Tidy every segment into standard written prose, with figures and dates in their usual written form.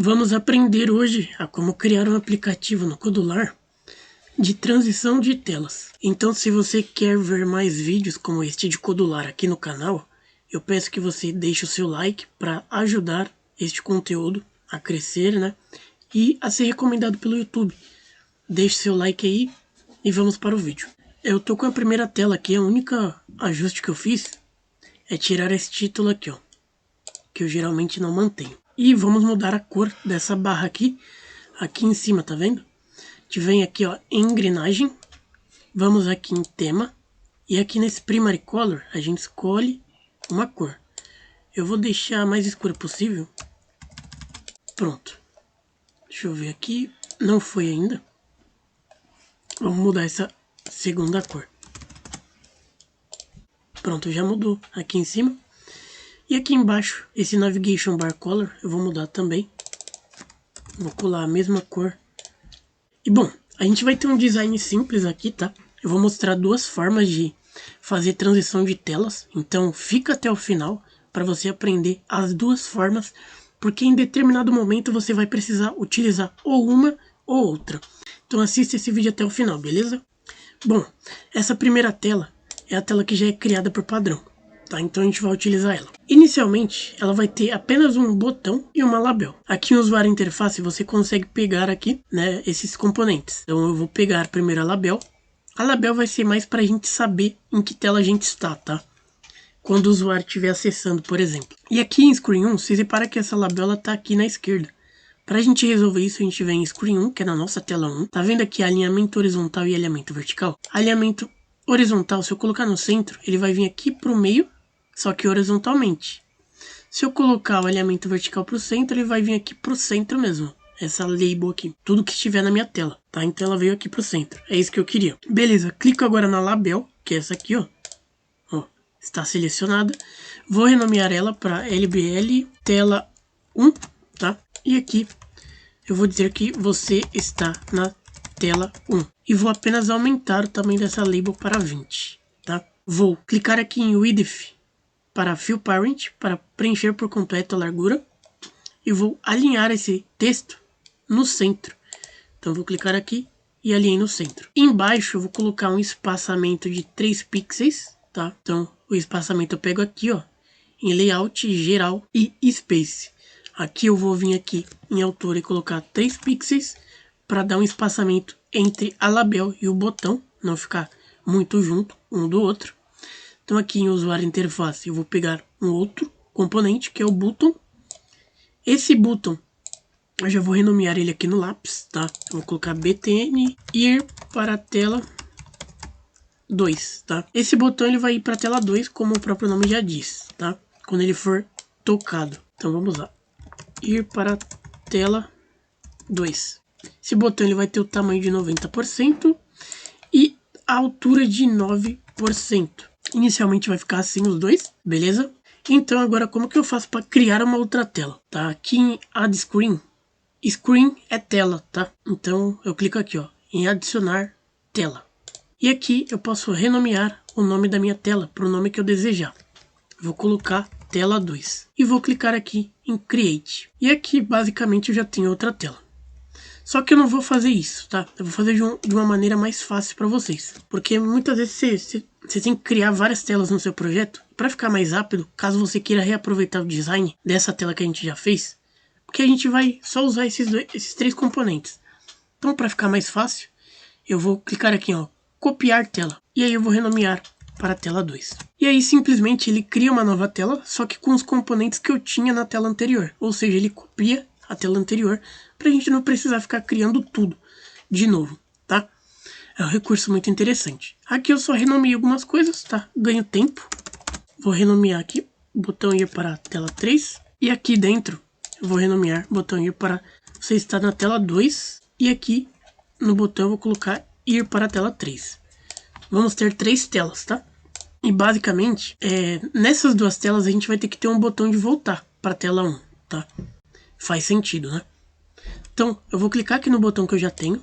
Vamos aprender hoje a como criar um aplicativo no Codular de transição de telas. Então, se você quer ver mais vídeos como este de Codular aqui no canal, eu peço que você deixe o seu like para ajudar este conteúdo a crescer, né? E a ser recomendado pelo YouTube. Deixe seu like aí e vamos para o vídeo. Eu tô com a primeira tela aqui, a única ajuste que eu fiz é tirar esse título aqui, ó, que eu geralmente não mantenho. E vamos mudar a cor dessa barra aqui em cima, tá vendo? A gente vem aqui, ó, em engrenagem, vamos aqui em tema, e aqui nesse Primary Color a gente escolhe uma cor. Eu vou deixar a mais escura possível. Pronto. Deixa eu ver aqui, não foi ainda. Vamos mudar essa segunda cor. Pronto, já mudou aqui em cima. E aqui embaixo, esse Navigation Bar Color, eu vou mudar também. Vou colar a mesma cor. E bom, a gente vai ter um design simples aqui, tá? Eu vou mostrar duas formas de fazer transição de telas. Então fica até o final para você aprender as duas formas. Porque em determinado momento você vai precisar utilizar ou uma ou outra. Então assista esse vídeo até o final, beleza? Bom, essa primeira tela é a tela que já é criada por padrão. Tá, então a gente vai utilizar ela. Inicialmente, ela vai ter apenas um botão e uma label. Aqui no usuário interface você consegue pegar aqui, né, esses componentes. Então eu vou pegar primeiro a label. A label vai ser mais para a gente saber em que tela a gente está, tá? Quando o usuário estiver acessando, por exemplo. E aqui em Screen 1, vocês reparam que essa label está aqui na esquerda. Para a gente resolver isso, a gente vem em Screen 1, que é na nossa tela 1. Tá vendo aqui alinhamento horizontal e alinhamento vertical? Alinhamento horizontal, se eu colocar no centro, ele vai vir aqui para o meio, só que horizontalmente. Se eu colocar o alinhamento vertical para o centro, ele vai vir aqui para o centro mesmo. Essa label aqui, tudo que estiver na minha tela, tá? Então ela veio aqui para o centro, é isso que eu queria. Beleza, clico agora na label, que é essa aqui, ó. Ó, está selecionada. Vou renomear ela para LBL tela 1, tá? E aqui eu vou dizer que você está na tela 1. E vou apenas aumentar o tamanho dessa label para 20, tá? Vou clicar aqui em Width para Fill Parent, para preencher por completo a largura. E vou alinhar esse texto no centro. Então vou clicar aqui e alinhei no centro. Embaixo eu vou colocar um espaçamento de 3 pixels, tá? Então o espaçamento eu pego aqui, ó, em Layout, Geral e Space. Aqui eu vou vir aqui em altura e colocar 3 pixels para dar um espaçamento entre a label e o botão, não ficar muito junto um do outro. Então aqui em usuário interface eu vou pegar um outro componente que é o button. Esse button eu já vou renomear ele aqui no lápis, tá? Eu vou colocar btn ir para a tela 2, tá? Esse botão ele vai ir para a tela 2, como o próprio nome já diz, tá? Quando ele for tocado. Então vamos lá. Ir para a tela 2. Esse botão ele vai ter o tamanho de 90% e a altura de 9%. Inicialmente vai ficar assim os dois, beleza? Então agora como que eu faço para criar uma outra tela? Tá aqui em Add Screen. Screen é tela, tá? Então eu clico aqui, ó, em adicionar tela. E aqui eu posso renomear o nome da minha tela para o nome que eu desejar. Vou colocar tela 2 e vou clicar aqui em Create. E aqui basicamente eu já tenho outra tela. Só que eu não vou fazer isso, tá? Eu vou fazer de uma maneira mais fácil para vocês. Porque muitas vezes você tem que criar várias telas no seu projeto. Para ficar mais rápido, caso você queira reaproveitar o design dessa tela que a gente já fez. Porque a gente vai só usar esses 3 componentes. Então para ficar mais fácil, eu vou clicar aqui, ó, copiar tela. E aí eu vou renomear para a tela 2. E aí simplesmente ele cria uma nova tela, só que com os componentes que eu tinha na tela anterior. Ou seja, ele copia a tela anterior, para a gente não precisar ficar criando tudo de novo, tá? É um recurso muito interessante. Aqui eu só renomeei algumas coisas, tá? Ganho tempo. Vou renomear aqui, botão ir para a tela 3. E aqui dentro, eu vou renomear, botão ir para você está na tela 2. E aqui no botão eu vou colocar ir para a tela 3. Vamos ter 3 telas, tá? E basicamente, nessas duas telas a gente vai ter que ter um botão de voltar para a tela 1, tá? Faz sentido, né? Então, eu vou clicar aqui no botão que eu já tenho.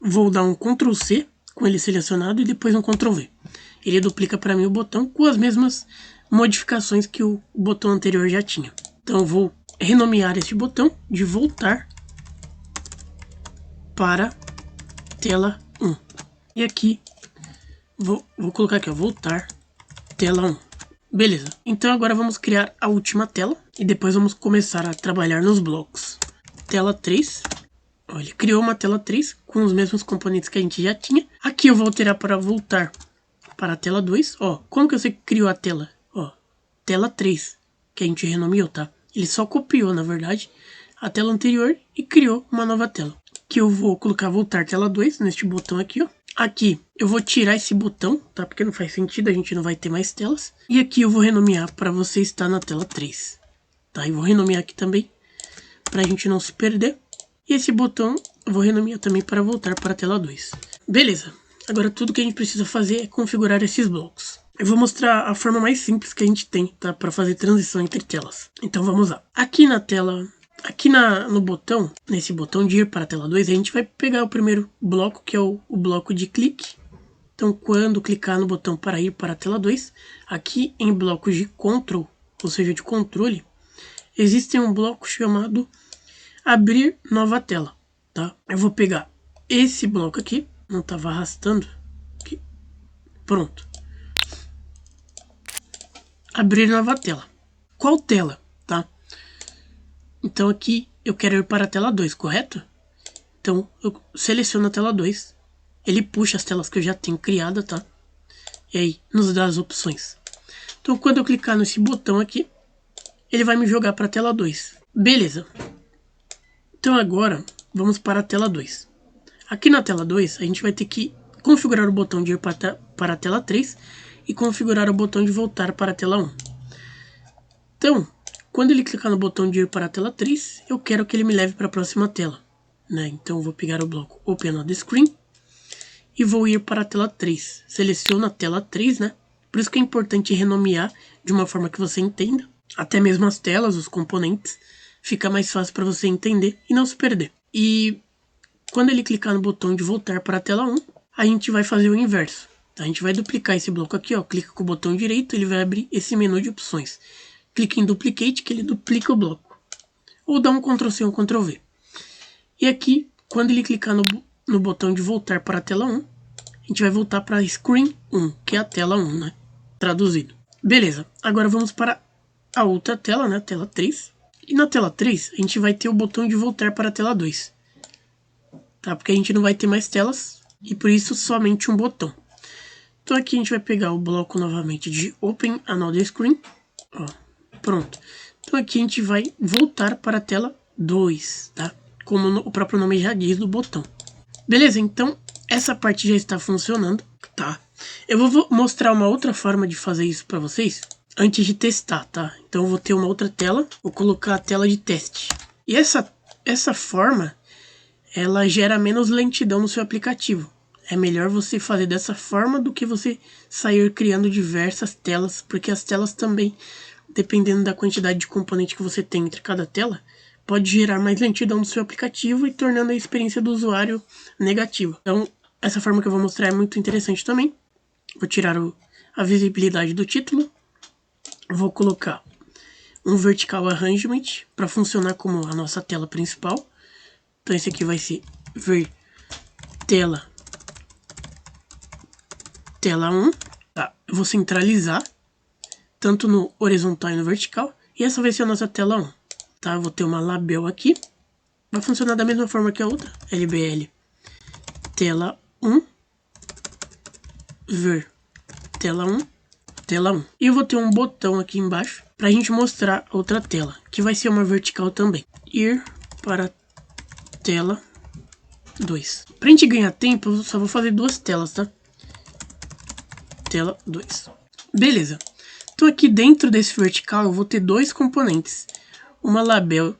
Vou dar um Ctrl C com ele selecionado e depois um Ctrl V. Ele duplica para mim o botão com as mesmas modificações que o botão anterior já tinha. Então, eu vou renomear este botão de voltar para tela 1. E aqui, vou colocar aqui, ó, voltar tela 1. Beleza, então agora vamos criar a última tela e depois vamos começar a trabalhar nos blocos. Tela 3. Olha, ele criou uma tela 3 com os mesmos componentes que a gente já tinha. Aqui eu vou alterar para voltar para a tela 2. Ó, como que você criou a tela? Ó, tela 3, que a gente renomeou, tá? Ele só copiou, na verdade, a tela anterior e criou uma nova tela. Que eu vou colocar voltar tela 2 neste botão aqui, ó. Aqui eu vou tirar esse botão, tá? Porque não faz sentido, a gente não vai ter mais telas. E aqui eu vou renomear para você estar na tela 3. Tá? E vou renomear aqui também, para a gente não se perder. E esse botão eu vou renomear também para voltar para a tela 2. Beleza, agora tudo que a gente precisa fazer é configurar esses blocos. Eu vou mostrar a forma mais simples que a gente tem, tá? Para fazer transição entre telas. Então vamos lá. Aqui na tela... Aqui no botão, nesse botão de ir para a tela 2, a gente vai pegar o primeiro bloco, que é o bloco de clique. Então, quando clicar no botão para ir para a tela 2, aqui em blocos de control, ou seja, de controle, existe um bloco chamado abrir nova tela, tá? Eu vou pegar esse bloco aqui, não estava arrastando, aqui. Pronto. Abrir nova tela. Qual tela, tá? Então aqui eu quero ir para a tela 2, correto? Então eu seleciono a tela 2. Ele puxa as telas que eu já tenho criada, tá? E aí nos dá as opções. Então quando eu clicar nesse botão aqui, ele vai me jogar para a tela 2. Beleza. Então agora vamos para a tela 2. Aqui na tela 2 a gente vai ter que configurar o botão de ir para a tela 3 e configurar o botão de voltar para a tela 1. Então... quando ele clicar no botão de ir para a tela 3, eu quero que ele me leve para a próxima tela, né? Então eu vou pegar o bloco Open on the Screen e vou ir para a tela 3. Seleciono a tela 3, né? Por isso que é importante renomear de uma forma que você entenda. Até mesmo as telas, os componentes, fica mais fácil para você entender e não se perder. E quando ele clicar no botão de voltar para a tela 1, a gente vai fazer o inverso. A gente vai duplicar esse bloco aqui, ó. Clica com o botão direito, ele vai abrir esse menu de opções. Clique em Duplicate, que ele duplica o bloco. Ou dá um Ctrl+C ou Ctrl+V. E aqui, quando ele clicar no botão de voltar para a tela 1, a gente vai voltar para a Screen 1, que é a tela 1, né? Traduzido. Beleza, agora vamos para a outra tela, né? Tela 3. E na tela 3, a gente vai ter o botão de voltar para a tela 2. Tá? Porque a gente não vai ter mais telas, e por isso somente um botão. Então aqui a gente vai pegar o bloco novamente de Open Another Screen. Ó. Pronto. Então aqui a gente vai voltar para a tela 2, tá? Como o próprio nome já diz do botão. Beleza, então essa parte já está funcionando, tá? Eu vou mostrar uma outra forma de fazer isso para vocês antes de testar, tá? Então eu vou ter uma outra tela, vou colocar a tela de teste. E essa forma, ela gera menos lentidão no seu aplicativo. É melhor você fazer dessa forma do que você sair criando diversas telas, porque as telas também... dependendo da quantidade de componente que você tem entre cada tela, pode gerar mais lentidão no seu aplicativo e tornando a experiência do usuário negativa. Então, essa forma que eu vou mostrar é muito interessante também. Vou tirar a visibilidade do título. Vou colocar um Vertical Arrangement para funcionar como a nossa tela principal. Então, esse aqui vai ser tela 1. Tá, eu vou centralizar tanto no horizontal e no vertical, e essa vai ser a nossa tela 1, tá? Eu vou ter uma label aqui, vai funcionar da mesma forma que a outra, LBL, tela 1, tela 1, tela 1. E eu vou ter um botão aqui embaixo, pra gente mostrar outra tela, que vai ser uma vertical também, ir para tela 2. Pra gente ganhar tempo, eu só vou fazer duas telas, tá? Tela 2. Beleza. Então aqui dentro desse vertical eu vou ter dois componentes. Uma label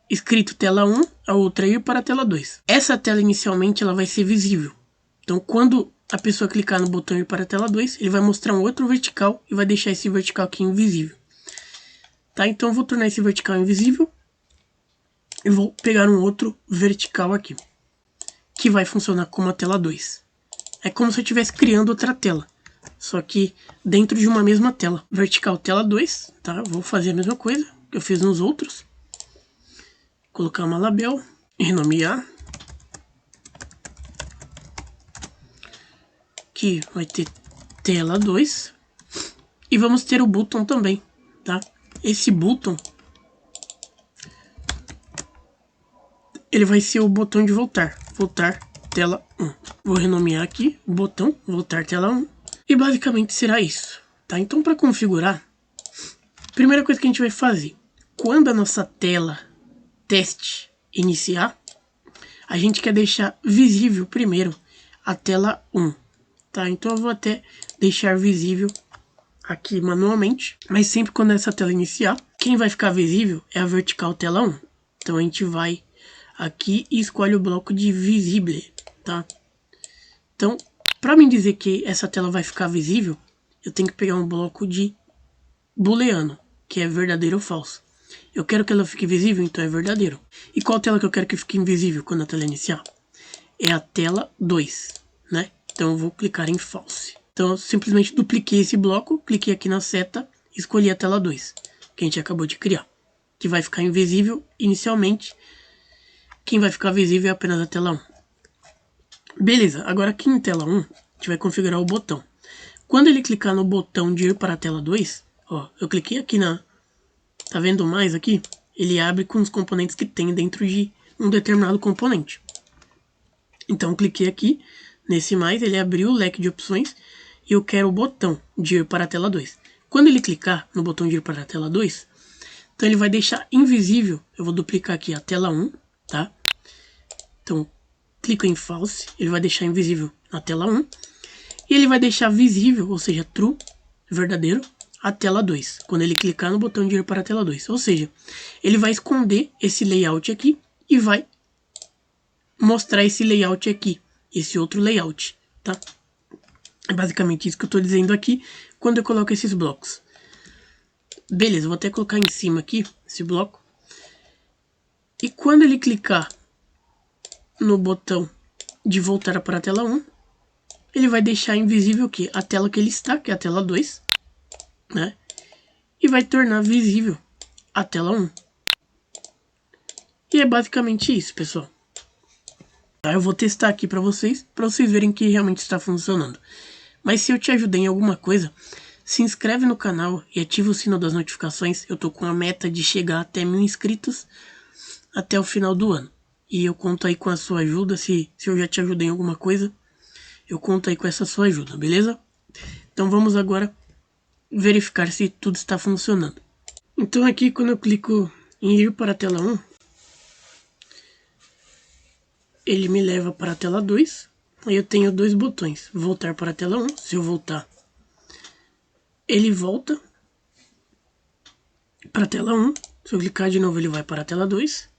escrito tela 1, a outra ir para a tela 2. Essa tela inicialmente ela vai ser visível. Então quando a pessoa clicar no botão ir para a tela 2, ele vai mostrar um outro vertical e vai deixar esse vertical aqui invisível. Tá? Então eu vou tornar esse vertical invisível. Eu vou pegar um outro vertical aqui, que vai funcionar como a tela 2. É como se eu estivesse criando outra tela, só que dentro de uma mesma tela. Vertical tela 2, tá? Vou fazer a mesma coisa que eu fiz nos outros. colocar uma label, renomear. Aqui vai ter tela 2. E vamos ter o button também, tá? Esse button, ele vai ser o botão de voltar. Voltar tela 1. Vou renomear aqui o botão, voltar tela 1. E basicamente será isso, tá? Então para configurar, primeira coisa que a gente vai fazer, quando a nossa tela teste iniciar, a gente quer deixar visível primeiro a tela 1, tá? Então eu vou até deixar visível aqui manualmente, mas sempre quando essa tela iniciar, quem vai ficar visível é a vertical tela 1. Então a gente vai aqui e escolhe o bloco de visible, tá? Então, para mim dizer que essa tela vai ficar visível, eu tenho que pegar um bloco de booleano, que é verdadeiro ou falso. Eu quero que ela fique visível, então é verdadeiro. E qual tela que eu quero que fique invisível quando a tela iniciar? É a tela 2, né? Então eu vou clicar em false. Então eu simplesmente dupliquei esse bloco, cliquei aqui na seta, escolhi a tela 2, que a gente acabou de criar, que vai ficar invisível inicialmente. Quem vai ficar visível é apenas a tela 1. Beleza, agora aqui em tela 1, a gente vai configurar o botão. Quando ele clicar no botão de ir para a tela 2, ó, eu cliquei aqui na... Tá vendo mais aqui? Ele abre com os componentes que tem dentro de um determinado componente. Então eu cliquei aqui nesse mais, ele abriu o leque de opções e eu quero o botão de ir para a tela 2. Quando ele clicar no botão de ir para a tela 2, então ele vai deixar invisível, eu vou duplicar aqui a tela 1, tá? Então clico em false, ele vai deixar invisível na tela 1. E ele vai deixar visível, ou seja, true, verdadeiro, a tela 2. Quando ele clicar no botão de ir para a tela 2. Ou seja, ele vai esconder esse layout aqui e vai mostrar esse layout aqui, esse outro layout, tá? É basicamente isso que eu estou dizendo aqui quando eu coloco esses blocos. Beleza, vou até colocar em cima aqui esse bloco. E quando ele clicar no botão de voltar para a tela 1, ele vai deixar invisível o quê? A tela que ele está, que é a tela 2, né? E vai tornar visível a tela 1. E é basicamente isso, pessoal. Eu vou testar aqui para vocês verem que realmente está funcionando. Mas se eu te ajudei em alguma coisa, se inscreve no canal e ativa o sino das notificações. Eu tô com a meta de chegar até 1000 inscritos até o final do ano. E eu conto aí com a sua ajuda, se eu já te ajudei em alguma coisa, eu conto aí com essa sua ajuda, beleza? Então vamos agora verificar se tudo está funcionando. Então aqui quando eu clico em ir para a tela 1, ele me leva para a tela 2. Aí eu tenho dois botões, voltar para a tela 1, se eu voltar, ele volta para a tela 1, se eu clicar de novo ele vai para a tela 2.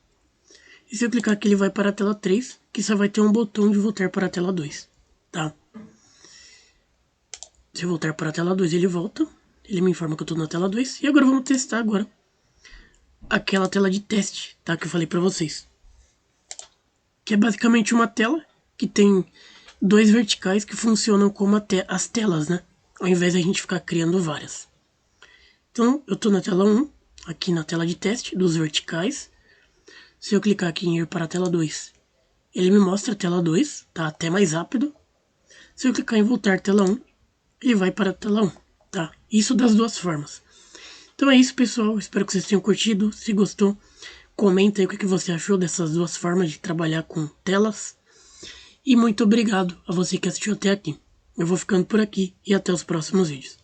E se eu clicar aqui ele vai para a tela 3, que só vai ter um botão de voltar para a tela 2, tá? Se eu voltar para a tela 2 ele volta, ele me informa que eu estou na tela 2. E agora vamos testar agora aquela tela de teste, tá? Que eu falei para vocês. Que é basicamente uma tela que tem dois verticais que funcionam como as telas, né? Ao invés de a gente ficar criando várias. Então eu estou na tela 1, aqui na tela de teste dos verticais. Se eu clicar aqui em ir para a tela 2, ele me mostra a tela 2, tá? Até mais rápido. Se eu clicar em voltar tela 1, ele vai para a tela 1, tá? Isso das duas formas. Então é isso, pessoal. Espero que vocês tenham curtido. Se gostou, comenta aí o que você achou dessas duas formas de trabalhar com telas. E muito obrigado a você que assistiu até aqui. Eu vou ficando por aqui e até os próximos vídeos.